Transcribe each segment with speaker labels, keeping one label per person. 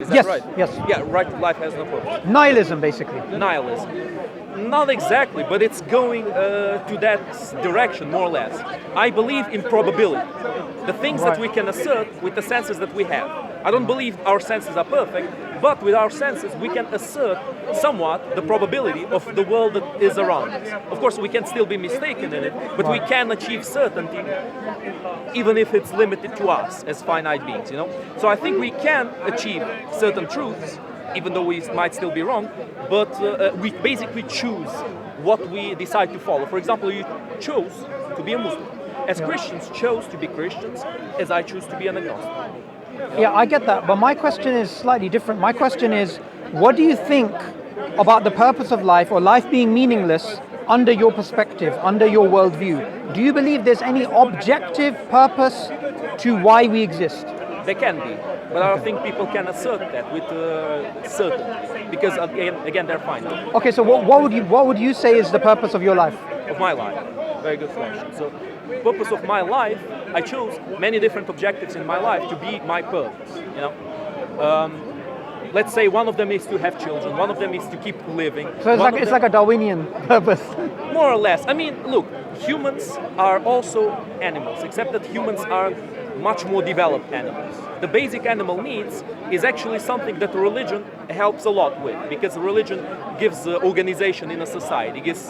Speaker 1: Is that
Speaker 2: Yes,
Speaker 1: right?
Speaker 2: yes.
Speaker 1: Yeah, right. Life has no purpose.
Speaker 2: Nihilism, basically.
Speaker 1: Nihilism. Not exactly, but it's going to that direction, more or less. I believe in probability. The things that we can assert with the senses that we have. I don't believe our senses are perfect, but with our senses we can assert somewhat the probability of the world that is around us. Of course, we can still be mistaken in it, but we can achieve certainty even if it's limited to us as finite beings, you know? So I think we can achieve certain truths, even though we might still be wrong, but we basically choose what we decide to follow. For example, you chose to be a Muslim. As Christians chose to be Christians, as I choose to be an agnostic.
Speaker 2: Yeah, I get that, but my question is slightly different. My question is, what do you think about the purpose of life, or life being meaningless, under your perspective, under your worldview? Do you believe there's any objective purpose to why we exist?
Speaker 1: There can be, but I don't think people can assert that with certainty, because again, they're finite.
Speaker 2: Okay, so what would you say is the purpose of your life?
Speaker 1: Of my life, very good question. So, purpose of my life, I chose many different objectives in my life to be my purpose. You know, let's say one of them is to have children, one of them is to keep living.
Speaker 2: So it's like a Darwinian purpose.
Speaker 1: More or less. I mean, look, humans are also animals, except that humans are much more developed animals. The basic animal needs is actually something that religion helps a lot with, because religion gives organization in a society, gives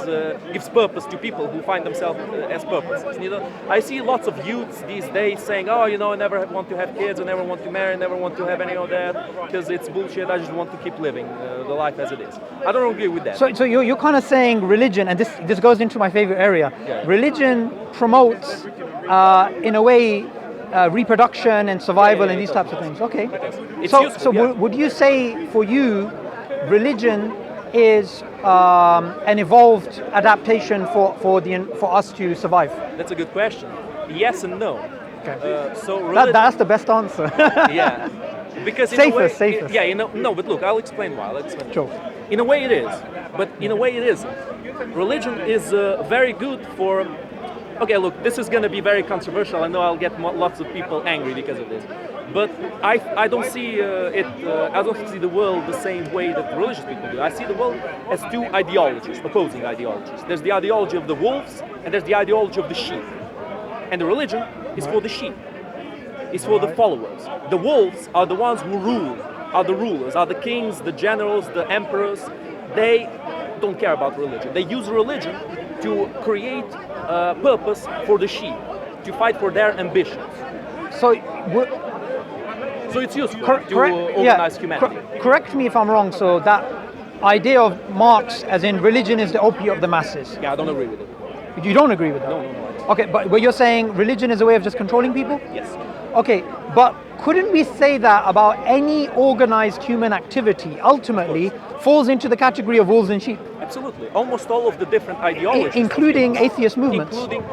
Speaker 1: purpose to people who find themselves as purposeless. You know, I see lots of youths these days saying, "Oh, you know, I never want to have kids, I never want to marry, I never want to have any of that, because it's bullshit. I just want to keep living the life as it is." I don't agree with that.
Speaker 2: So you're kind of saying religion, and this goes into my favorite area.
Speaker 1: Yeah.
Speaker 2: Religion promotes, in a way, reproduction and survival and these types of things. Okay.
Speaker 1: It's
Speaker 2: So
Speaker 1: useful, yeah.
Speaker 2: would you say for you, religion is an evolved adaptation for us to survive?
Speaker 1: That's a good question. Yes and no.
Speaker 2: Okay.
Speaker 1: So religion,
Speaker 2: That's the best answer.
Speaker 1: yeah, because in a way,
Speaker 2: Safest.
Speaker 1: yeah, you know, no, but look, I'll explain why.
Speaker 2: Sure.
Speaker 1: In a way, it is, but in a way, it isn't. Religion is very good for. Okay, look, this is going to be very controversial. I know I'll get lots of people angry because of this, but I don't see I don't see the world the same way that religious people do. I see the world as two ideologies, opposing ideologies. There's the ideology of the wolves, and there's the ideology of the sheep. And the religion is for the sheep. It's for the followers. The wolves are the ones who rule, are the rulers, are the kings, the generals, the emperors. They don't care about religion. They use religion to create purpose for the sheep, to fight for their ambitions.
Speaker 2: So
Speaker 1: So it's useful to
Speaker 2: correct,
Speaker 1: organize humanity.
Speaker 2: Correct me if I'm wrong. So that idea of Marx, as in religion is the opiate of the masses.
Speaker 1: Yeah, I don't agree with it.
Speaker 2: You don't agree with that?
Speaker 1: No, no.
Speaker 2: Okay, but you're saying religion is a way of just controlling people?
Speaker 1: Yes.
Speaker 2: Okay, but couldn't we say that about any organized human activity ultimately falls into the category of wolves and sheep?
Speaker 1: Absolutely. Almost all of the different ideologies.
Speaker 2: Including atheist movements?
Speaker 1: Including,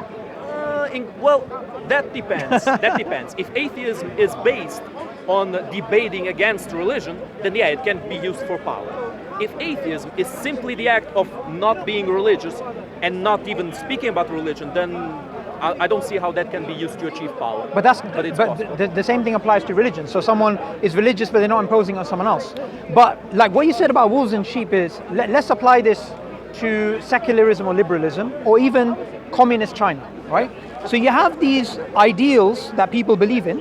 Speaker 1: well, that depends. That depends. If atheism is based on debating against religion, then yeah, it can be used for power. If atheism is simply the act of not being religious and not even speaking about religion, then I don't see how that can be used to achieve power.
Speaker 2: But the same thing applies to religion. So someone is religious, but they're not imposing on someone else. But like what you said about wolves and sheep is, let's apply this to secularism or liberalism, or even communist China, right? So you have these ideals that people believe in,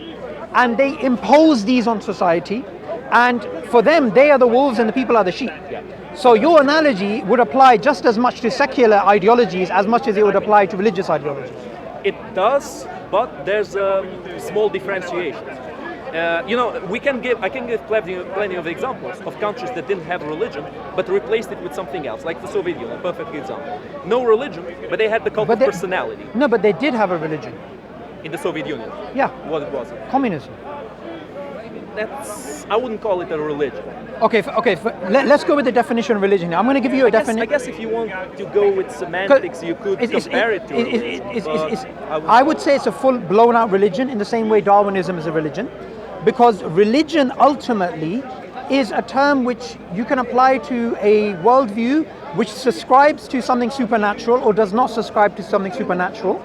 Speaker 2: and they impose these on society, and for them, they are the wolves and the people are the sheep.
Speaker 1: Yeah.
Speaker 2: So your analogy would apply just as much to secular ideologies as much as it would apply to religious ideologies.
Speaker 1: It does, but there's small differentiations. You know, I can give plenty of examples of countries that didn't have religion, but replaced it with something else, like the Soviet Union, a perfect example. No religion, but they had the cult of personality.
Speaker 2: No, but they did have a religion.
Speaker 1: In the Soviet Union.
Speaker 2: Yeah.
Speaker 1: What it was?
Speaker 2: Communism.
Speaker 1: I wouldn't call it a religion.
Speaker 2: Okay, let's go with the definition of religion here. I'm going to give you a definition.
Speaker 1: I guess if you want to go with semantics, you could compare it to religion.
Speaker 2: I would say it's a full blown out religion in the same way Darwinism is a religion, because religion ultimately is a term which you can apply to a worldview which subscribes to something supernatural or does not subscribe to something supernatural.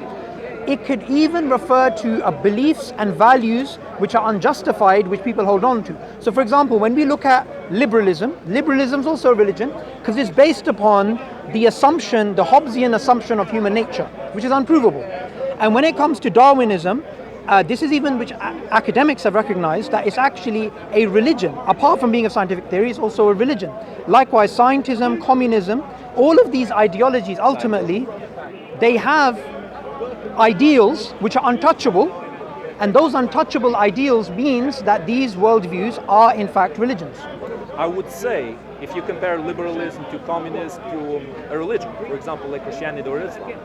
Speaker 2: it could even refer to beliefs and values which are unjustified, which people hold on to. So for example, when we look at liberalism is also a religion because it's based upon the assumption, the Hobbesian assumption of human nature, which is unprovable. And when it comes to Darwinism, this is even which academics have recognized that it's actually a religion. Apart from being a scientific theory, it's also a religion. Likewise, scientism, communism, all of these ideologies, ultimately, they have ideals which are untouchable, and those untouchable ideals means that these worldviews are in fact religions.
Speaker 1: I would say, if you compare liberalism to communism to a religion, for example, like Christianity or Islam,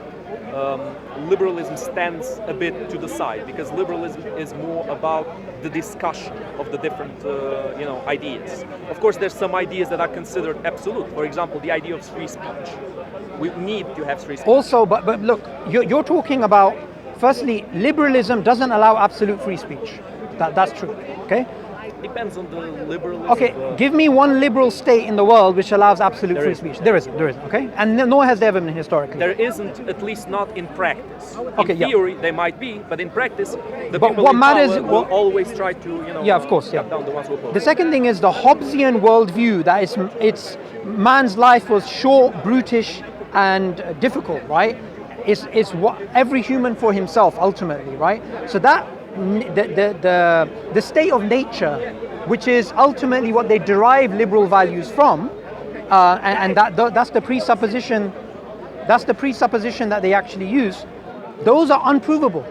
Speaker 1: liberalism stands a bit to the side because liberalism is more about the discussion of the different ideas. Of course, there's some ideas that are considered absolute. For example, the idea of free speech. We need to have free speech.
Speaker 2: Also, but look, you're talking about, firstly, liberalism doesn't allow absolute free speech. That's true, okay?
Speaker 1: Depends on the liberalism.
Speaker 2: Okay, give me one liberal state in the world which allows absolute free speech. There isn't, okay? And nor has there ever been historically.
Speaker 1: There isn't, at least not in practice.
Speaker 2: Okay,
Speaker 1: in theory, they might be, but in practice, the
Speaker 2: but
Speaker 1: people
Speaker 2: what
Speaker 1: in
Speaker 2: matters,
Speaker 1: power will always try to,
Speaker 2: yeah, of course,
Speaker 1: cut down the ones who oppose.
Speaker 2: The second thing is the Hobbesian worldview, that it's man's life was short, brutish, and difficult, right? It's what every human for himself, ultimately, right? So that the state of nature, which is ultimately what they derive liberal values from, and that's the presupposition. That's the presupposition that they actually use. Those are unprovable,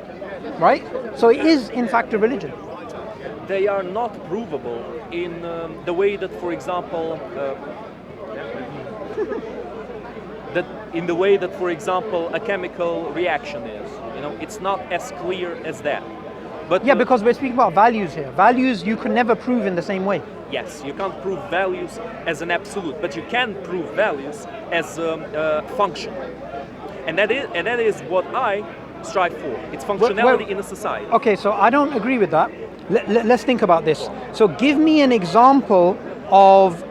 Speaker 2: right? So it is in fact a religion.
Speaker 1: They are not provable in the way that, for example, a chemical reaction is. It's not as clear as that. But
Speaker 2: yeah, because we're speaking about values here. Values you can never prove in the same way.
Speaker 1: Yes, you can't prove values as an absolute, but you can prove values as function, and that is what I strive for. It's functionality in a society.
Speaker 2: Okay, so I don't agree with that. Let's think about this. So give me an example of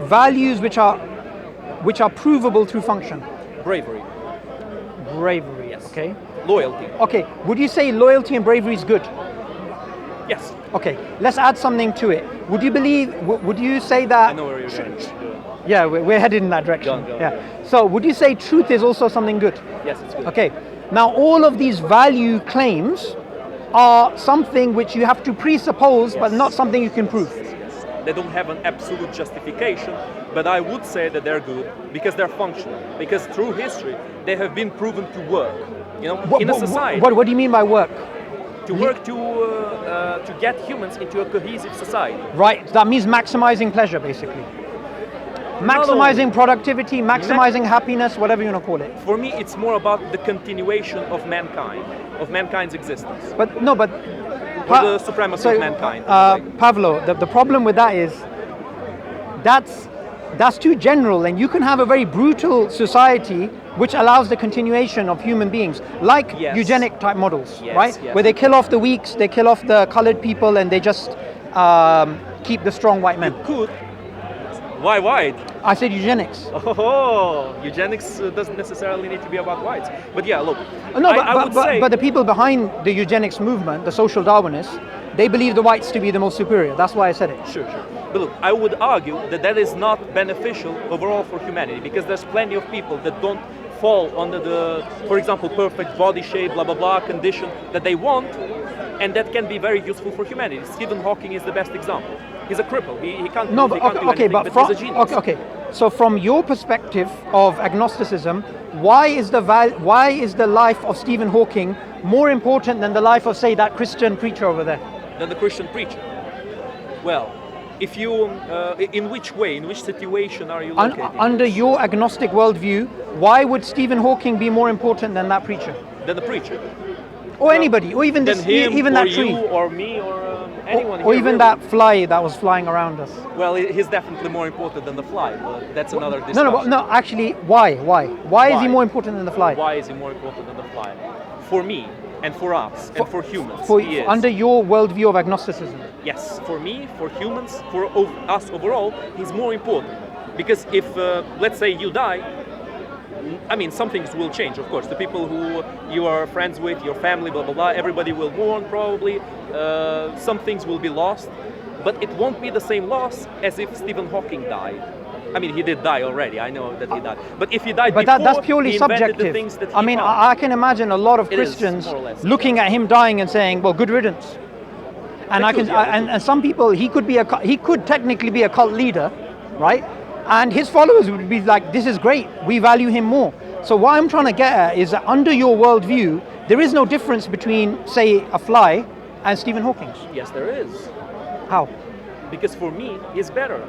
Speaker 2: values which are provable through function.
Speaker 1: Bravery.
Speaker 2: Bravery.
Speaker 1: Yes.
Speaker 2: Okay.
Speaker 1: Loyalty.
Speaker 2: Okay. Would you say loyalty and bravery is good?
Speaker 1: Yes.
Speaker 2: Okay. Let's add something to it. Would you say that?
Speaker 1: I know where you're going.
Speaker 2: Yeah, we're headed in that direction.
Speaker 1: Go.
Speaker 2: Yeah. So would you say truth is also something good?
Speaker 1: Yes, it's good.
Speaker 2: Okay. Now all of these value claims are something which you have to presuppose, but not something you can prove.
Speaker 1: They don't have an absolute justification, but I would say that they're good because they're functional. Because through history, they have been proven to work. In a society.
Speaker 2: What do you mean by work?
Speaker 1: To work to get humans into a cohesive society.
Speaker 2: Right. That means maximizing pleasure, basically. Maximizing productivity, maximizing happiness, whatever you want to call it.
Speaker 1: For me, it's more about the continuation of mankind, of mankind's existence.
Speaker 2: But
Speaker 1: the supremacy of mankind.
Speaker 2: Pavlo, the problem with that is that's too general, and you can have a very brutal society which allows the continuation of human beings, like eugenic type models, right?
Speaker 1: Yes.
Speaker 2: Where they kill off the weaks, they kill off the colored people, and they just keep the strong white men.
Speaker 1: You could. Why white?
Speaker 2: I said eugenics.
Speaker 1: Oh, eugenics doesn't necessarily need to be about whites. But yeah, look.
Speaker 2: No,
Speaker 1: I
Speaker 2: but the people behind the eugenics movement, the social Darwinists, they believe the whites to be the most superior. That's why I said it.
Speaker 1: Sure. But look, I would argue that is not beneficial overall for humanity because there's plenty of people that don't fall under the, for example, perfect body shape, blah, blah, blah, condition that they want, and that can be very useful for humanity. Stephen Hawking is the best example. He's a cripple. He can't do anything, but he's a genius.
Speaker 2: Okay. So from your perspective of agnosticism, why is the life of Stephen Hawking more important than the life of, say, that Christian preacher over there?
Speaker 1: Than the Christian preacher? Well, if you, in which way, in which situation are you located?
Speaker 2: Under your agnostic worldview, why would Stephen Hawking be more important than that preacher?
Speaker 1: Than the preacher?
Speaker 2: Or anybody, or even this,
Speaker 1: him,
Speaker 2: even
Speaker 1: or
Speaker 2: that tree,
Speaker 1: you, or me, or anyone.
Speaker 2: Or
Speaker 1: here,
Speaker 2: even
Speaker 1: really.
Speaker 2: that fly that was flying around us.
Speaker 1: Well, he's definitely more important than the fly, but that's another discussion.
Speaker 2: No. Actually, why? Why is he more important than the fly?
Speaker 1: Why is he more important than the fly? For me, and for us, and for humans, he is.
Speaker 2: Under your worldview of agnosticism.
Speaker 1: Yes, for me, for humans, for us overall, he's more important. Because if, let's say, you die, I mean, some things will change, of course. The people who you are friends with, your family, blah, blah, blah, everybody will mourn probably. Some things will be lost, but it won't be the same loss as if Stephen Hawking died. I mean, he did die already, I know that he died. But if he died
Speaker 2: but
Speaker 1: before,
Speaker 2: that's purely
Speaker 1: he invented
Speaker 2: subjective.
Speaker 1: the things that he
Speaker 2: I mean,
Speaker 1: found.
Speaker 2: I can imagine a lot of
Speaker 1: It is,
Speaker 2: Christians
Speaker 1: more or less.
Speaker 2: looking at him dying and saying, well, good riddance. And
Speaker 1: They could, yeah, they
Speaker 2: and some people, he could technically be a cult leader, right? And his followers would be like, this is great, we value him more. So what I'm trying to get at is that under your worldview, there is no difference between, say, a fly and Stephen Hawking's.
Speaker 1: Yes, there is.
Speaker 2: How?
Speaker 1: Because for me, he's better.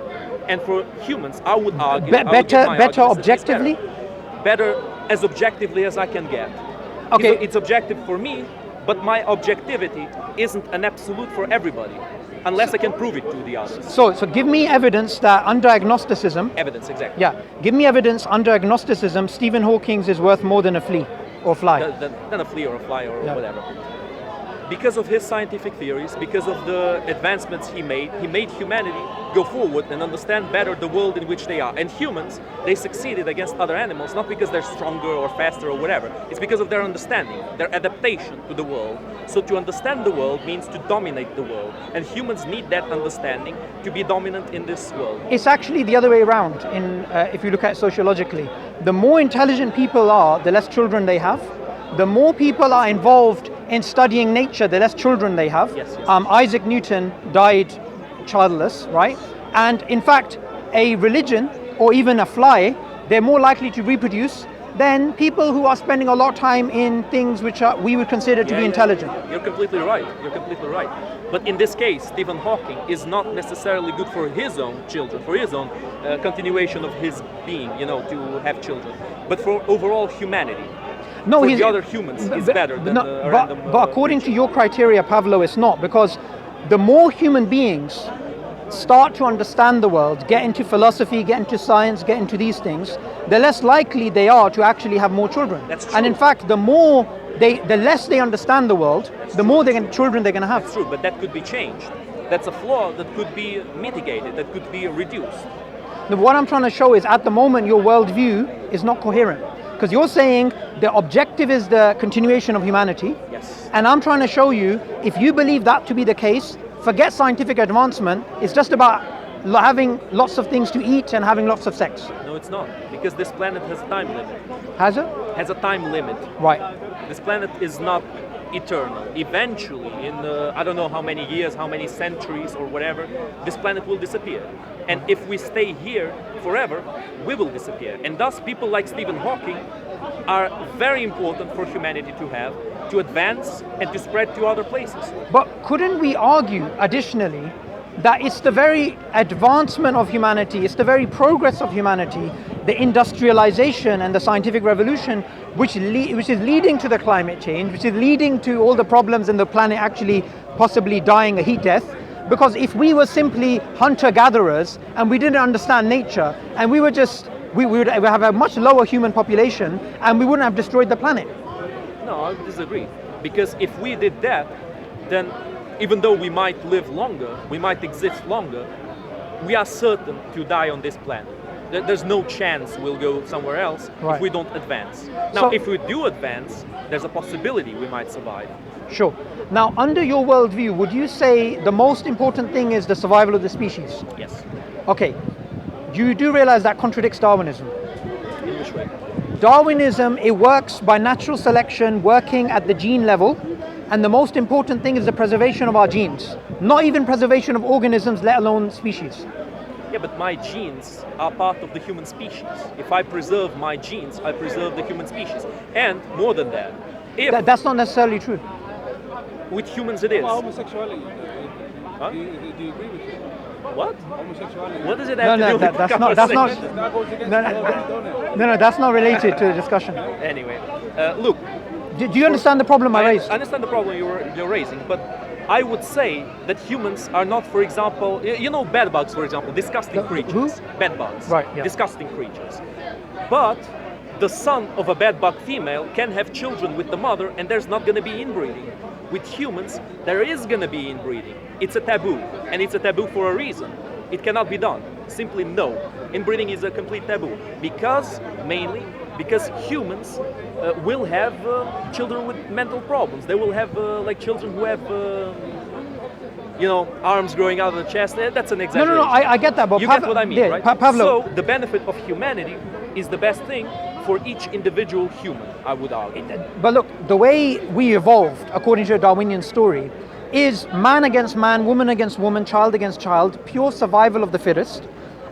Speaker 1: And for humans, I would argue...
Speaker 2: Better objectively?
Speaker 1: Better as objectively as I can get.
Speaker 2: Okay.
Speaker 1: It's objective for me, but my objectivity isn't an absolute for everybody, unless I can prove it to the others.
Speaker 2: So give me evidence that under agnosticism...
Speaker 1: Evidence, exactly.
Speaker 2: Yeah, give me evidence under agnosticism Stephen Hawking's is worth more than a flea or fly.
Speaker 1: Than a flea or a fly or
Speaker 2: Yeah.
Speaker 1: whatever. Because of his scientific theories, because of the advancements he made humanity go forward and understand better the world in which they are. And humans, they succeeded against other animals, not because they're stronger or faster or whatever. It's because of their understanding, their adaptation to the world. So to understand the world means to dominate the world. And humans need that understanding to be dominant in this world.
Speaker 2: It's actually the other way around, if you look at it sociologically. The more intelligent people are, the less children they have. The more people are involved in studying nature, the less children they have.
Speaker 1: Yes, yes.
Speaker 2: Isaac Newton died childless, right? And in fact, a religion or even a fly, they're more likely to reproduce than people who are spending a lot of time in things which we would consider to be intelligent.
Speaker 1: You're completely right. You're completely right. But in this case, Stephen Hawking is not necessarily good for his own children, for his own continuation of his being, to have children, but for overall humanity.
Speaker 2: No,
Speaker 1: for
Speaker 2: he's
Speaker 1: the other humans, he's better than a random
Speaker 2: but according to your criteria, Pavlo, it's not, because the more human beings start to understand the world, get into philosophy, get into science, get into these things, the less likely they are to actually have more children.
Speaker 1: That's true.
Speaker 2: And in fact, the less they understand the world, the more children they're going to have.
Speaker 1: That's true, but that could be changed. That's a flaw that could be mitigated, that could be reduced.
Speaker 2: Now, what I'm trying to show is at the moment your worldview is not coherent. Because you're saying the objective is the continuation of humanity.
Speaker 1: Yes.
Speaker 2: And I'm trying to show you, if you believe that to be the case, forget scientific advancement, it's just about having lots of things to eat and having lots of sex.
Speaker 1: No, it's not, because this planet has a time limit.
Speaker 2: Has it?
Speaker 1: Has a time limit.
Speaker 2: Right.
Speaker 1: This planet is not eternal. Eventually, in I don't know how many years, how many centuries or whatever, this planet will disappear. And if we stay here forever, we will disappear. And thus, people like Stephen Hawking are very important for humanity to have, to advance and to spread to other places.
Speaker 2: But couldn't we argue, additionally, that it's the very advancement of humanity, it's the very progress of humanity, the industrialization and the scientific revolution, which is leading to the climate change, which is leading to all the problems in the planet actually possibly dying a heat death? Because if we were simply hunter-gatherers and we didn't understand nature, and we would have a much lower human population and we wouldn't have destroyed the planet.
Speaker 1: No, I disagree. Because if we did that, then even though we might live longer, we might exist longer, we are certain to die on this planet. There's no chance we'll go somewhere else if we don't advance. Now, if we do advance, there's a possibility we might survive.
Speaker 2: Sure. Now, under your worldview, would you say the most important thing is the survival of the species?
Speaker 1: Yes.
Speaker 2: Okay. You do realize that contradicts Darwinism.
Speaker 1: In which way?
Speaker 2: Darwinism, it works by natural selection, working at the gene level, and the most important thing is the preservation of our genes. Not even preservation of organisms, let alone species.
Speaker 1: Yeah, but my genes are part of the human species. If I preserve my genes, I preserve the human species. And more than that,
Speaker 2: that's not necessarily true.
Speaker 1: With humans it is.
Speaker 3: Homosexuality.
Speaker 1: Huh?
Speaker 3: Do you agree with it?
Speaker 1: What?
Speaker 3: Homosexuality.
Speaker 1: What does it have to do with
Speaker 2: that's not.
Speaker 3: That goes against
Speaker 2: No, that's not related to the discussion.
Speaker 1: Anyway, look.
Speaker 2: Do you understand the problem I raised?
Speaker 1: I understand the problem you're raising, but I would say that humans are not, for example, bed bugs, for example, disgusting creatures.
Speaker 2: Who?
Speaker 1: Bed bugs.
Speaker 2: Right, yeah.
Speaker 1: Disgusting creatures. But the son of a bed bug female can have children with the mother, and there's not going to be inbreeding. With humans, there is going to be inbreeding. It's a taboo, and it's a taboo for a reason. It cannot be done. Simply no. Inbreeding is a complete taboo, because mainly because humans will have children with mental problems. They will have like children who have arms growing out of the chest. That's an exaggeration.
Speaker 2: No, I get that, but
Speaker 1: you get what I mean, right?
Speaker 2: Pavlo.
Speaker 1: So the benefit of humanity is the best thing for each individual human, I would argue.
Speaker 2: But look, the way we evolved, according to a Darwinian story, is man against man, woman against woman, child against child, pure survival of the fittest.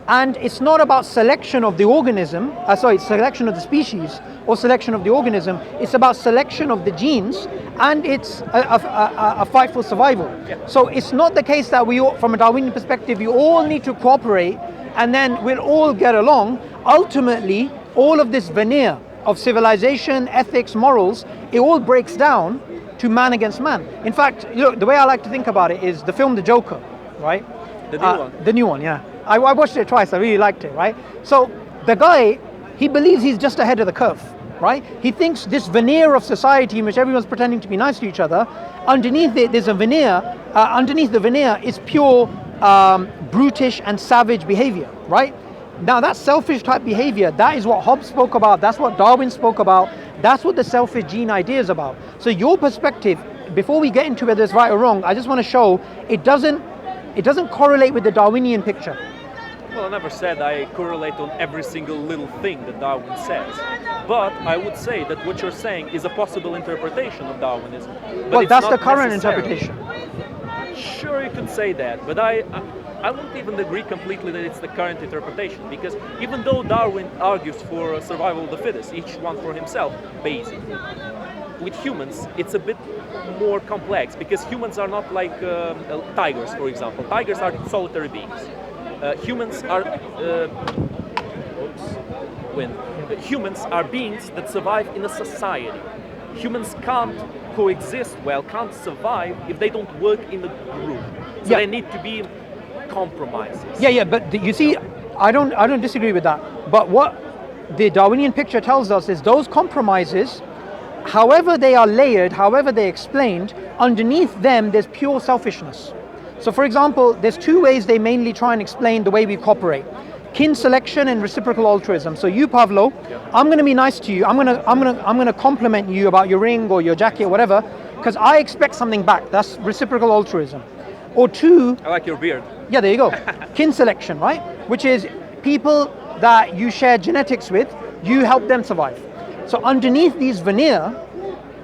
Speaker 2: And it's not about selection of the organism, selection of the species or selection of the organism. It's about selection of the genes, and it's a fight for survival.
Speaker 1: Yeah.
Speaker 2: So it's not the case that we all, from a Darwinian perspective, you all need to cooperate and then we'll all get along. Ultimately, all of this veneer of civilization, ethics, morals, it all breaks down to man against man. In fact, look, the way I like to think about it is the film The Joker, right?
Speaker 1: The new one.
Speaker 2: The new one, yeah. I watched it twice, I really liked it, right? So the guy, he believes he's just ahead of the curve, right? He thinks this veneer of society in which everyone's pretending to be nice to each other, underneath it there's a veneer, underneath the veneer is pure brutish and savage behavior, right? Now that selfish type behavior, that is what Hobbes spoke about, that's what Darwin spoke about, that's what the selfish gene idea is about. So your perspective, before we get into whether it's right or wrong, I just want to show it doesn't correlate with the Darwinian picture.
Speaker 1: Well, I never said I correlate on every single little thing that Darwin says. But I would say that what you're saying is a possible interpretation of Darwinism. But
Speaker 2: Well,
Speaker 1: it's
Speaker 2: that's
Speaker 1: not
Speaker 2: the current
Speaker 1: necessarily.
Speaker 2: interpretation.
Speaker 1: Sure, you can say that, but I wouldn't even agree completely that it's the current interpretation, because even though Darwin argues for survival of the fittest, each one for himself, basically, with humans, it's a bit more complex, because humans are not like tigers, for example. Tigers are solitary beings. Humans are humans are beings that survive in a society. Humans can't coexist well, can't survive if they don't work in a group. So
Speaker 2: Yeah.
Speaker 1: there need to be compromises.
Speaker 2: Yeah, but you see, I don't disagree with that. But what the Darwinian picture tells us is those compromises, however they are layered, however they're explained, underneath them there's pure selfishness. So for example, there's two ways they mainly try and explain the way we cooperate. Kin selection and reciprocal altruism. So you, Pavlo, I'm going to be nice to you. I'm going to compliment you about your ring or your jacket or whatever, because I expect something back. That's reciprocal altruism. Or two,
Speaker 1: I like your beard.
Speaker 2: yeah, there you go. Kin selection, right? Which is people that you share genetics with, you help them survive. So underneath these veneer,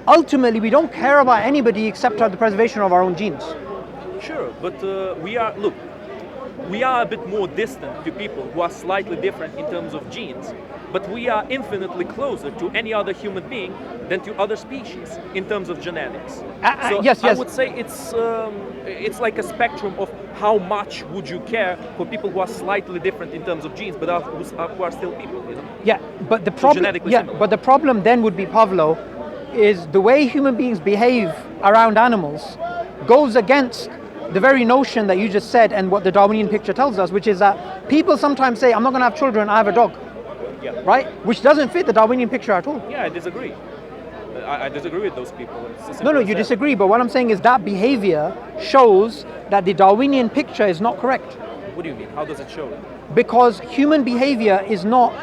Speaker 2: ultimately we don't care about anybody except the preservation of our own genes.
Speaker 1: Sure, but we are a bit more distant to people who are slightly different in terms of genes, but we are infinitely closer to any other human being than to other species in terms of genetics. So
Speaker 2: yes.
Speaker 1: I would say it's like a spectrum of how much would you care for people who are slightly different in terms of genes, but who are still people, you know?
Speaker 2: Yeah, but the problem.
Speaker 1: genetically
Speaker 2: Yeah,
Speaker 1: similar.
Speaker 2: but the problem then would be, Pavlo, is the way human beings behave around animals goes against the very notion that you just said and what the Darwinian picture tells us, which is that people sometimes say, I'm not going to have children, I have a dog.
Speaker 1: Yeah.
Speaker 2: Right? Which doesn't fit the Darwinian picture at all.
Speaker 1: Yeah, I disagree. I disagree with those people. It's as
Speaker 2: No,
Speaker 1: simple as
Speaker 2: you
Speaker 1: that.
Speaker 2: disagree, but what I'm saying is that behavior shows that the Darwinian picture is not correct.
Speaker 1: What do you mean? How does it show?
Speaker 2: Because human behavior is not...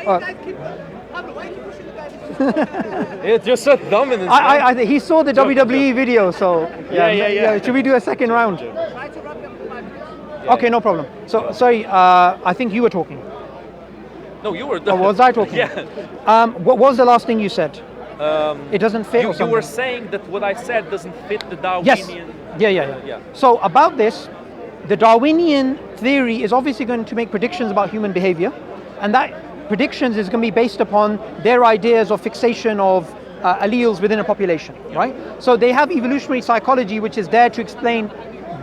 Speaker 1: It's just so dominant.
Speaker 2: I think he saw the
Speaker 1: Joke,
Speaker 2: WWE
Speaker 1: joke.
Speaker 2: video, so...
Speaker 1: Yeah.
Speaker 2: Should we do a second round? Okay, no problem. So, sorry, I think you were talking.
Speaker 1: No, you were.
Speaker 2: Or was I talking?
Speaker 1: Yeah.
Speaker 2: What was the last thing you said? It doesn't fit or
Speaker 1: You
Speaker 2: something?
Speaker 1: were saying that what I said doesn't fit the
Speaker 2: Yes.
Speaker 1: Darwinian.
Speaker 2: Yeah. So about this, the Darwinian theory is obviously going to make predictions about human behavior, and that predictions is going to be based upon their ideas of fixation of alleles within a population, right? So they have evolutionary psychology, which is there to explain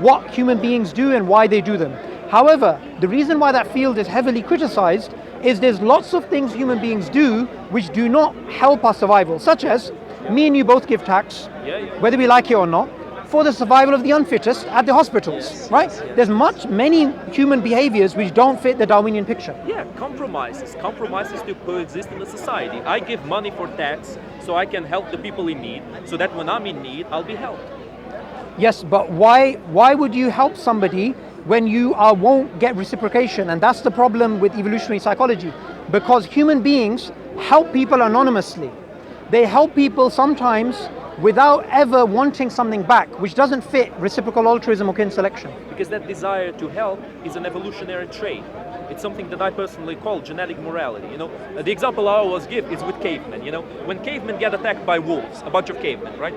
Speaker 2: what human beings do and why they do them. However, the reason why that field is heavily criticized is there's lots of things human beings do which do not help our survival, such as me and you both give tax, whether we like it or not, for the survival of the unfittest at the hospitals, right? There's many human behaviors which don't fit the Darwinian picture.
Speaker 1: Yeah, compromises to coexist in a society. I give money for tax so I can help the people in need, so that when I'm in need, I'll be helped.
Speaker 2: Yes, but why would you help somebody when you won't get reciprocation. And that's the problem with evolutionary psychology, because human beings help people anonymously. They help people sometimes without ever wanting something back, which doesn't fit reciprocal altruism or kin selection.
Speaker 1: Because that desire to help is an evolutionary trait. It's something that I personally call genetic morality. The example I always give is with cavemen. When cavemen get attacked by wolves, a bunch of cavemen, right?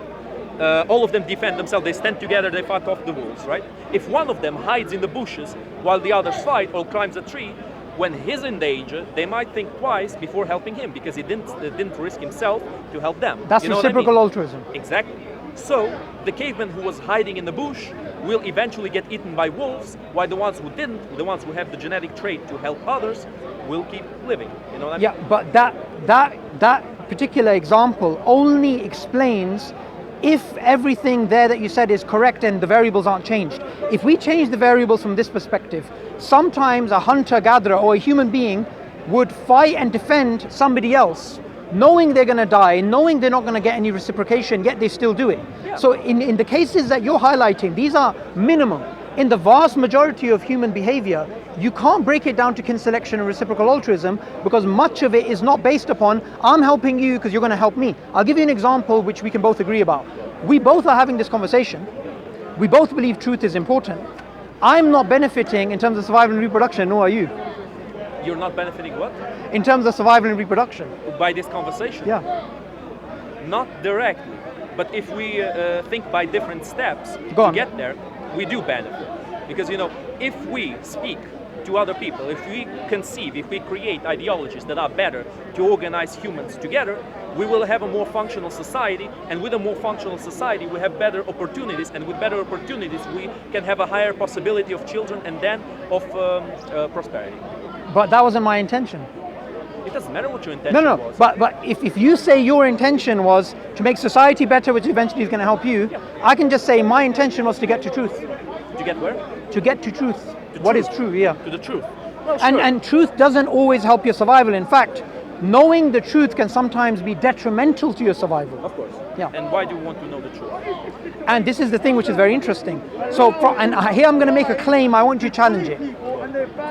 Speaker 1: All of them defend themselves. They stand together. They fight off the wolves, right? If one of them hides in the bushes while the others fight or climbs a tree, when he's in danger, they might think twice before helping him because he didn't risk himself to help them.
Speaker 2: That's reciprocal altruism.
Speaker 1: Exactly. So the caveman who was hiding in the bush will eventually get eaten by wolves, while the ones who didn't, the ones who have the genetic trait to help others, will keep living. You know what I mean?
Speaker 2: Yeah, but that particular example only explains if everything there that you said is correct and the variables aren't changed. If we change the variables from this perspective, sometimes a hunter-gatherer or a human being would fight and defend somebody else, knowing they're going to die, knowing they're not going to get any reciprocation, yet they still do it. Yeah. So in the cases that you're highlighting, these are minimum. In the vast majority of human behavior, you can't break it down to kin selection and reciprocal altruism, because much of it is not based upon, I'm helping you because you're going to help me. I'll give you an example which we can both agree about. We both are having this conversation. We both believe truth is important. I'm not benefiting in terms of survival and reproduction, nor are you.
Speaker 1: You're not benefiting what?
Speaker 2: In terms of survival and reproduction.
Speaker 1: By this conversation?
Speaker 2: Yeah.
Speaker 1: Not directly, but if we think by different steps
Speaker 2: Go
Speaker 1: to
Speaker 2: on.
Speaker 1: get there, we do benefit. Because, if we speak to other people, if we conceive, if we create ideologies that are better to organize humans together, we will have a more functional society, and with a more functional society we have better opportunities, and with better opportunities we can have a higher possibility of children and then of prosperity.
Speaker 2: But that wasn't my intention.
Speaker 1: It doesn't matter what your intention was.
Speaker 2: But if you say your intention was to make society better, which eventually is going to help you,
Speaker 1: Yeah.
Speaker 2: I can just say my intention was to get to truth.
Speaker 1: To get where?
Speaker 2: To get to truth.
Speaker 1: To
Speaker 2: What
Speaker 1: truth.
Speaker 2: is true, yeah.
Speaker 1: To the truth. Well, sure.
Speaker 2: And truth doesn't always help your survival. In fact, knowing the truth can sometimes be detrimental to your survival.
Speaker 1: Of course.
Speaker 2: Yeah.
Speaker 1: And why do you want to know the truth?
Speaker 2: And this is the thing which is very interesting. So, here I'm going to make a claim, I want you to challenge it.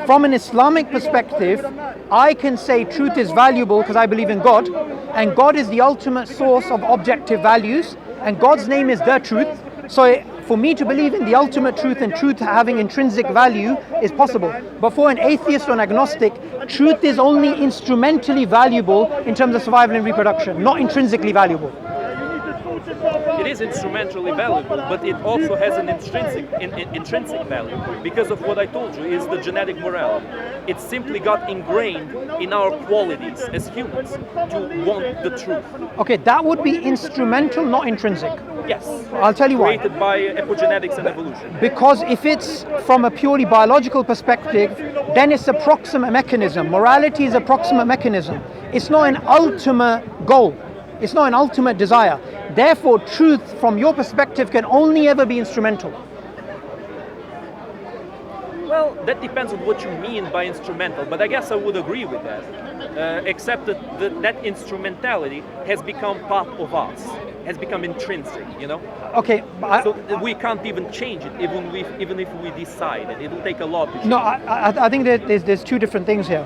Speaker 2: From an Islamic perspective, I can say truth is valuable because I believe in God, and God is the ultimate source of objective values, and God's name is the truth. So for me to believe in the ultimate truth and truth having intrinsic value is possible. But for an atheist or an agnostic, truth is only instrumentally valuable in terms of survival and reproduction, not intrinsically valuable.
Speaker 1: It is instrumentally valuable, but it also has an intrinsic value because of what I told you is the genetic morality. It simply got ingrained in our qualities as humans to want the truth.
Speaker 2: Okay, that would be instrumental, not intrinsic.
Speaker 1: Yes.
Speaker 2: I'll tell you why.
Speaker 1: Created by epigenetics and evolution.
Speaker 2: Because if it's from a purely biological perspective, then it's a proximate mechanism. Morality is a proximate mechanism. It's not an ultimate goal. It's not an ultimate desire. Therefore, truth from your perspective can only ever be instrumental.
Speaker 1: Well, that depends on what you mean by instrumental, but I guess I would agree with that. Except that instrumentality has become part of us, has become intrinsic,
Speaker 2: Okay,
Speaker 1: So we can't even change it, even if we decide it. It'll take a lot to change.
Speaker 2: No, I think that there's two different things here.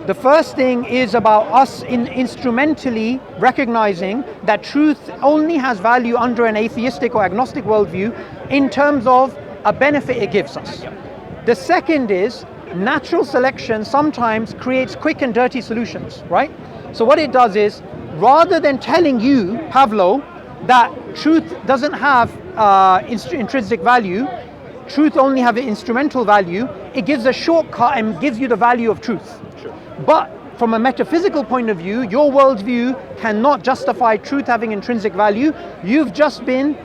Speaker 2: The first thing is about us instrumentally recognizing that truth only has value under an atheistic or agnostic worldview in terms of a benefit it gives us.
Speaker 1: Yep.
Speaker 2: The second is natural selection sometimes creates quick and dirty solutions, right? So what it does is, rather than telling you, Pavlo, that truth doesn't have intrinsic value, truth only have an instrumental value, it gives a shortcut and gives you the value of truth.
Speaker 1: Sure.
Speaker 2: But from a metaphysical point of view, your worldview cannot justify truth having intrinsic value. You've just been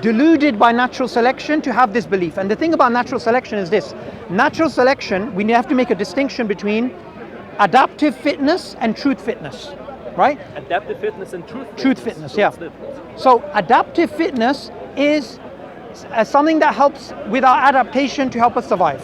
Speaker 2: deluded by natural selection to have this belief. And the thing about natural selection is this. Natural selection, we have to make a distinction between adaptive fitness and truth fitness, right?
Speaker 1: Adaptive fitness and truth fitness.
Speaker 2: Truth fitness, yeah.
Speaker 1: What's the difference?
Speaker 2: So adaptive fitness is something that helps with our adaptation to help us survive.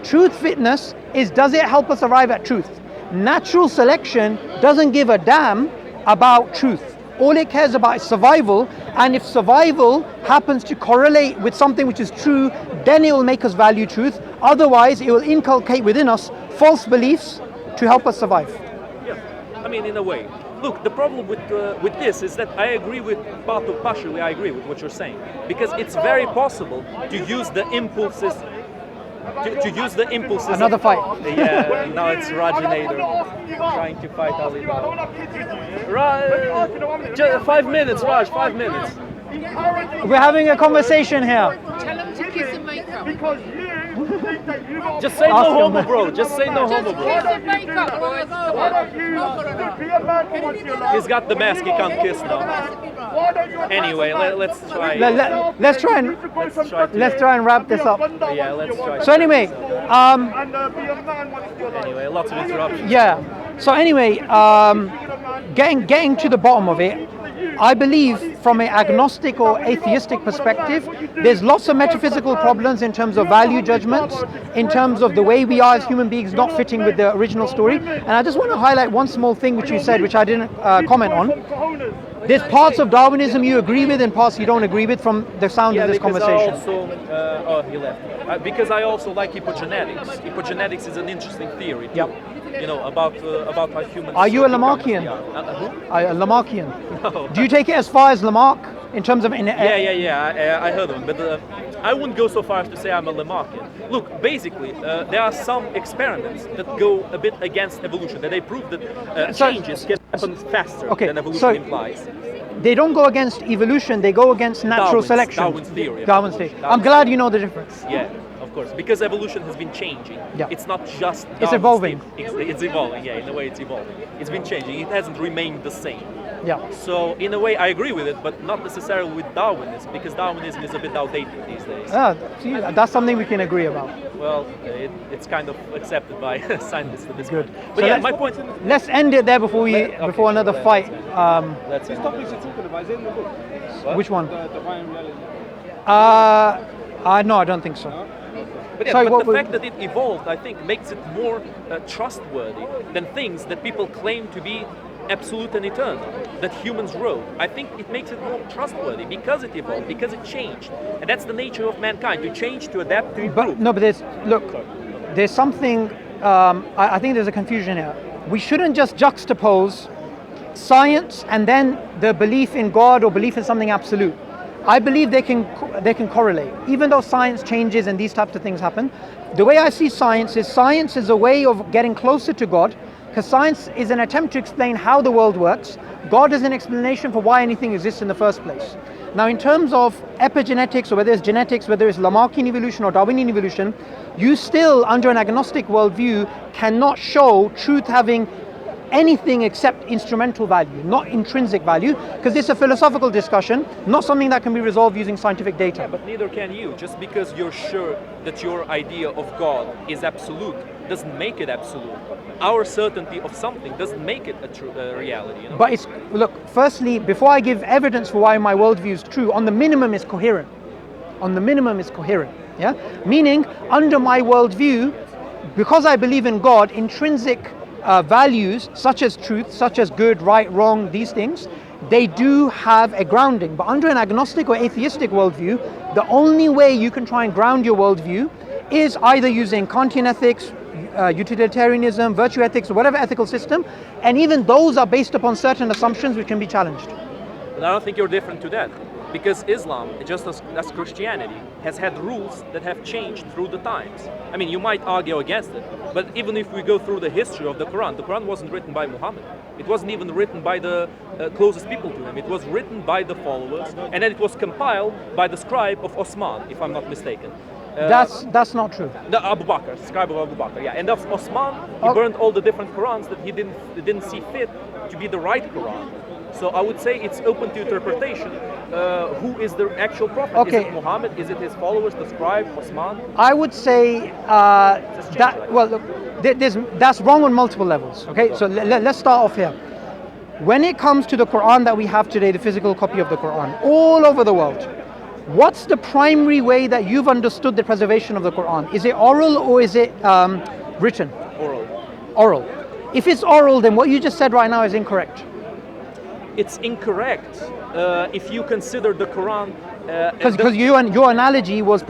Speaker 2: Truth fitness is, does it help us arrive at truth? Natural selection doesn't give a damn about truth. All it cares about is survival, and if survival happens to correlate with something which is true, then it will make us value truth. Otherwise, it will inculcate within us false beliefs to help us survive.
Speaker 1: Yeah, I mean, in a way. Look, the problem with this is that I agree with partially. I agree with what you're saying, because it's very possible to use the impulses. To use the impulses.
Speaker 2: Another fight.
Speaker 1: Yeah, now it's Rajinator trying to fight Ali. Raj, 5 minutes, Raj. 5 minutes.
Speaker 2: We're having a conversation here.
Speaker 4: Tell them to kiss and make up.
Speaker 3: Because you think that you got
Speaker 1: Just say no
Speaker 2: Ask him.
Speaker 1: homo, bro. Just say no
Speaker 4: Just
Speaker 1: homo,
Speaker 4: kiss
Speaker 1: bro.
Speaker 4: and make up, boys.
Speaker 3: why don't you be a man for once in your life?
Speaker 1: He's got the mask. He can't kiss now.
Speaker 3: Why don't you
Speaker 1: Anyway, let's try.
Speaker 2: Let's try and let's try and wrap this up.
Speaker 1: Yeah, let's try.
Speaker 2: So anyway,
Speaker 3: and be a man once in your life.
Speaker 1: Anyway, lots of interruptions.
Speaker 2: yeah. So anyway, getting to the bottom of it, I believe from an agnostic or atheistic perspective, there's lots of metaphysical problems in terms of value judgments, in terms of the way we are as human beings not fitting with the original story. And I just want to highlight one small thing which you said, which I didn't comment on. There's parts of Darwinism you agree with and parts you don't agree with from the sound of this
Speaker 1: because
Speaker 2: conversation.
Speaker 1: I also, he left. Because I also like epigenetics. Epigenetics is an interesting theory. Too.
Speaker 2: Yep.
Speaker 1: You know about how humans.
Speaker 2: Are you a
Speaker 1: become-
Speaker 2: Lamarckian?
Speaker 1: Yeah. Who?
Speaker 2: A Lamarckian.
Speaker 1: No.
Speaker 2: Do you take it as far as Lamarck in terms of...
Speaker 1: Yeah. I heard of him, but I wouldn't go so far as to say I'm a Lamarckian. Look, basically, there are some experiments that go a bit against evolution, that they prove that
Speaker 2: So-
Speaker 1: changes can happen faster
Speaker 2: Okay,
Speaker 1: than evolution
Speaker 2: so-
Speaker 1: implies.
Speaker 2: They don't go against evolution, they go against natural selection.
Speaker 1: Darwin's theory.
Speaker 2: Darwin's theory. I'm glad you know the difference.
Speaker 1: Yeah, of course, because evolution has been changing.
Speaker 2: Yeah.
Speaker 1: It's not just
Speaker 2: It's
Speaker 1: Darwin's
Speaker 2: evolving.
Speaker 1: theory. It's evolving, yeah, in a way it's evolving. It's been changing, it hasn't remained the same.
Speaker 2: Yeah.
Speaker 1: So in a way I agree with it, but not necessarily with Darwinism, because Darwinism is a bit outdated these days.
Speaker 2: See, that's something we can agree about.
Speaker 1: Well, it's kind of accepted by scientists at this
Speaker 2: Good.
Speaker 1: point.
Speaker 2: So
Speaker 1: But yeah,
Speaker 2: let's-
Speaker 1: my point.
Speaker 2: Let's end it there before before another
Speaker 1: let's-
Speaker 2: fight.
Speaker 1: Let's
Speaker 3: These topics you're talking about is in the book.
Speaker 2: Which one?
Speaker 3: The divine reality.
Speaker 2: No, I don't think so.
Speaker 1: But, yeah,
Speaker 2: Sorry,
Speaker 1: but
Speaker 2: what
Speaker 1: the
Speaker 2: was-
Speaker 1: fact that it evolved, I think, makes it more trustworthy than things that people claim to be absolute and eternal, that humans wrote. I think it makes it more trustworthy because it evolved, because it changed. And that's the nature of mankind, to change, to adapt, to improve.
Speaker 2: But there's something. I think there's a confusion here. We shouldn't just juxtapose science and then the belief in God or belief in something absolute. I believe they can correlate. Even though science changes and these types of things happen, the way I see science is a way of getting closer to God, because science is an attempt to explain how the world works. God is an explanation for why anything exists in the first place. Now, in terms of epigenetics, or whether it's genetics, whether it's Lamarckian evolution or Darwinian evolution, you still, under an agnostic worldview, cannot show truth having anything except instrumental value, not intrinsic value, because it's a philosophical discussion, not something that can be resolved using scientific data.
Speaker 1: But neither can you. Just because you're sure that your idea of God is absolute doesn't make it absolute. Our certainty of something doesn't make it a reality. You know?
Speaker 2: But it's, look, firstly, before I give evidence for why my worldview is true, on the minimum it's coherent. On the minimum it's coherent, yeah? Meaning, under my worldview, because I believe in God, intrinsic values such as truth, such as good, right, wrong, these things, they do have a grounding. But under an agnostic or atheistic worldview, the only way you can try and ground your worldview is either using Kantian ethics, utilitarianism, virtue ethics, or whatever ethical system, and even those are based upon certain assumptions which can be challenged.
Speaker 1: But I don't think you're different to that. Because Islam, just as Christianity, has had rules that have changed through the times. I mean, you might argue against it, but even if we go through the history of the Quran wasn't written by Muhammad. It wasn't even written by the closest people to him. It was written by the followers, and then it was compiled by the scribe of Osman, if I'm not mistaken.
Speaker 2: That's not true.
Speaker 1: The Abu Bakr, scribe of Abu Bakr, yeah. And of Osman, he burned all the different Qurans that he didn't see fit to be the right Quran. So I would say it's open to interpretation. Who is the actual prophet?
Speaker 2: Okay.
Speaker 1: Is it Muhammad? Is it his followers, the scribe, Osman?
Speaker 2: I would say that's wrong on multiple levels. Okay, so let's start off here. When it comes to the Quran that we have today, the physical copy of the Quran, all over the world, what's the primary way that you've understood the preservation of the Quran? Is it oral or is it written?
Speaker 1: Oral.
Speaker 2: Oral. If it's oral, then what you just said right now is incorrect.
Speaker 1: It's incorrect if you consider the Quran
Speaker 2: Because your analogy was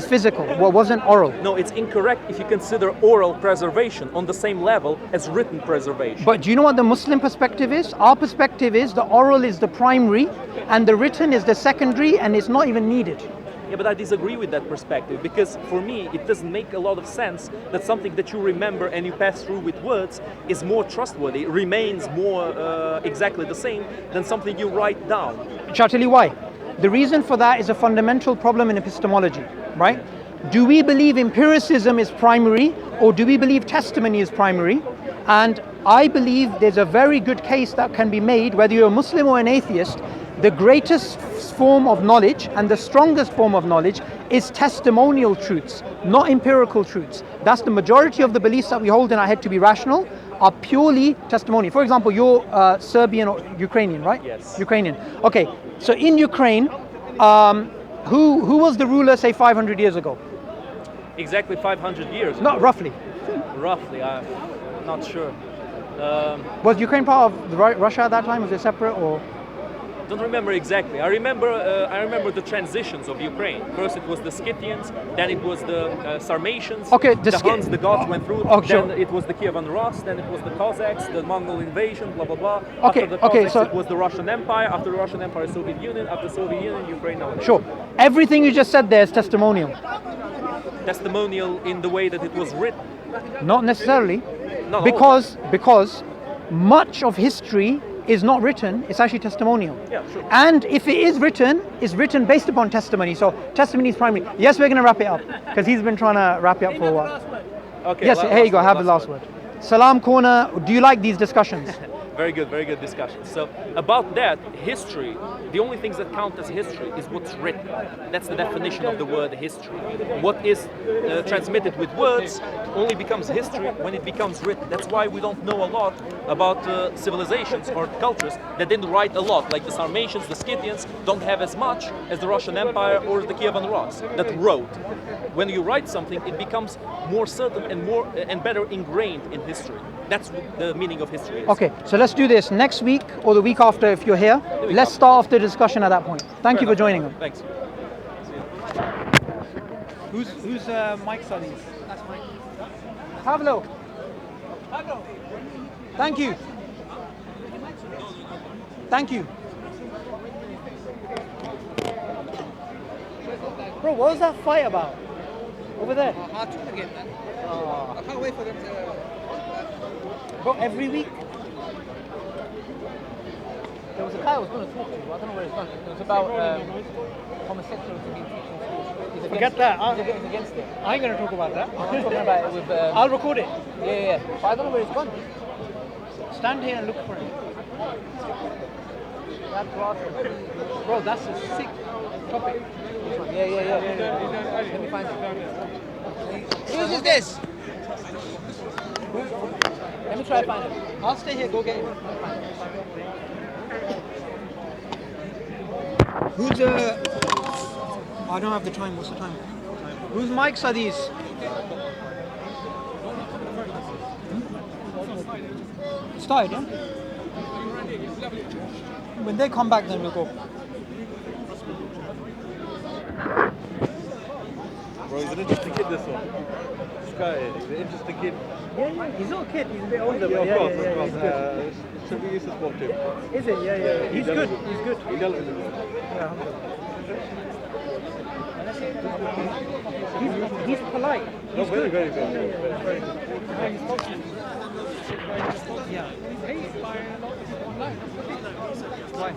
Speaker 2: physical, wasn't oral.
Speaker 1: No, it's incorrect if you consider oral preservation on the same level as written preservation.
Speaker 2: But do you know what the Muslim perspective is? Our perspective is the oral is the primary and the written is the secondary, and it's not even needed.
Speaker 1: Yeah, but I disagree with that perspective, because for me it doesn't make a lot of sense that something that you remember and you pass through with words is more trustworthy, remains more exactly the same than something you write down.
Speaker 2: Shall I tell you why? The reason for that is a fundamental problem in epistemology, right? Do we believe empiricism is primary, or do we believe testimony is primary? And I believe there's a very good case that can be made, whether you're a Muslim or an atheist. The greatest form of knowledge and the strongest form of knowledge is testimonial truths, not empirical truths. That's the majority of the beliefs that we hold in our head to be rational are purely testimonial. For example, you're Serbian or Ukrainian, right?
Speaker 1: Yes.
Speaker 2: Ukrainian. Okay, so in Ukraine, who was the ruler, say, 500 years ago?
Speaker 1: Exactly 500 years ago.
Speaker 2: No, roughly.
Speaker 1: Roughly, I'm not sure.
Speaker 2: Was Ukraine part of Russia at that time? Was it separate or?
Speaker 1: Don't remember exactly. I remember the transitions of Ukraine. First it was the Scythians, then it was the Sarmatians,
Speaker 2: Okay,
Speaker 1: the Huns, the Goths went through,
Speaker 2: Oh, sure.
Speaker 1: then it was the Kievan Rus, then it was the Cossacks, the Mongol invasion, blah blah blah.
Speaker 2: Okay,
Speaker 1: After the
Speaker 2: okay,
Speaker 1: Cossacks
Speaker 2: so-
Speaker 1: it was the Russian Empire, after the Russian Empire Soviet Union, after Soviet Union, Ukraine nowadays.
Speaker 2: Sure. Everything you just said there is testimonial.
Speaker 1: Testimonial in the way that it was written.
Speaker 2: Not necessarily.
Speaker 1: No,
Speaker 2: Because much of history is not written, it's actually testimonial.
Speaker 1: Yeah, sure.
Speaker 2: And if it is written, it's written based upon testimony. So testimony is primary. Yes, we're going to wrap it up because he's been trying to wrap it up for a while.
Speaker 1: Okay.
Speaker 2: Yes, here you go. Have the last word. Salam Corner. Do you like these discussions?
Speaker 1: Very good discussion. So about that, history, the only things that count as history is what's written. That's the definition of the word history. What is transmitted with words only becomes history when it becomes written. That's why we don't know a lot about civilizations or cultures that didn't write a lot, like the Sarmatians, the Scythians don't have as much as the Russian Empire or the Kievan Rus that wrote. When you write something, it becomes more certain and more and better ingrained in history. That's what the meaning of history is.
Speaker 2: Okay, so let's do this next week or the week after if you're here. Let's start off the discussion at that point. Thank you for joining us.
Speaker 1: Thanks.
Speaker 2: Whose mics are these? That's mine. Pablo. Thank you. Thank you. Bro, what was that fight about? Over there.
Speaker 5: Hard to again, man. I can't wait for them to.
Speaker 2: Bro, every week.
Speaker 5: There was a guy I was going to talk to, but I don't know where he's gone. It was about homosexuality being taught in schools. He's
Speaker 2: Forget
Speaker 5: against
Speaker 2: that.
Speaker 5: it. He's against it.
Speaker 2: I ain't gonna talk about that.
Speaker 5: I'm talking about it with.
Speaker 2: I'll record it.
Speaker 5: Yeah. But I don't know where he's gone.
Speaker 2: Stand here and look for him.
Speaker 5: That class.
Speaker 2: Bro, that's a sick topic.
Speaker 5: Yeah. Let me find it. Whose is this? Let me try to find it.
Speaker 2: I'll stay here, go get him. Who's I don't have the time. What's the time? Whose mics are these? Started, yeah? When they come back, then we'll go.
Speaker 3: Bro, he's an interesting kid, this one. This guy, he's an interesting kid.
Speaker 2: Yeah. He's not a kid. He's a bit older.
Speaker 3: Yeah, of course. He's good. So we used to spot him.
Speaker 2: Is it? Yeah. He's good. He's good.
Speaker 3: He dealt with him.
Speaker 2: He's polite.
Speaker 3: No, very, very, very.
Speaker 2: Yeah. Why?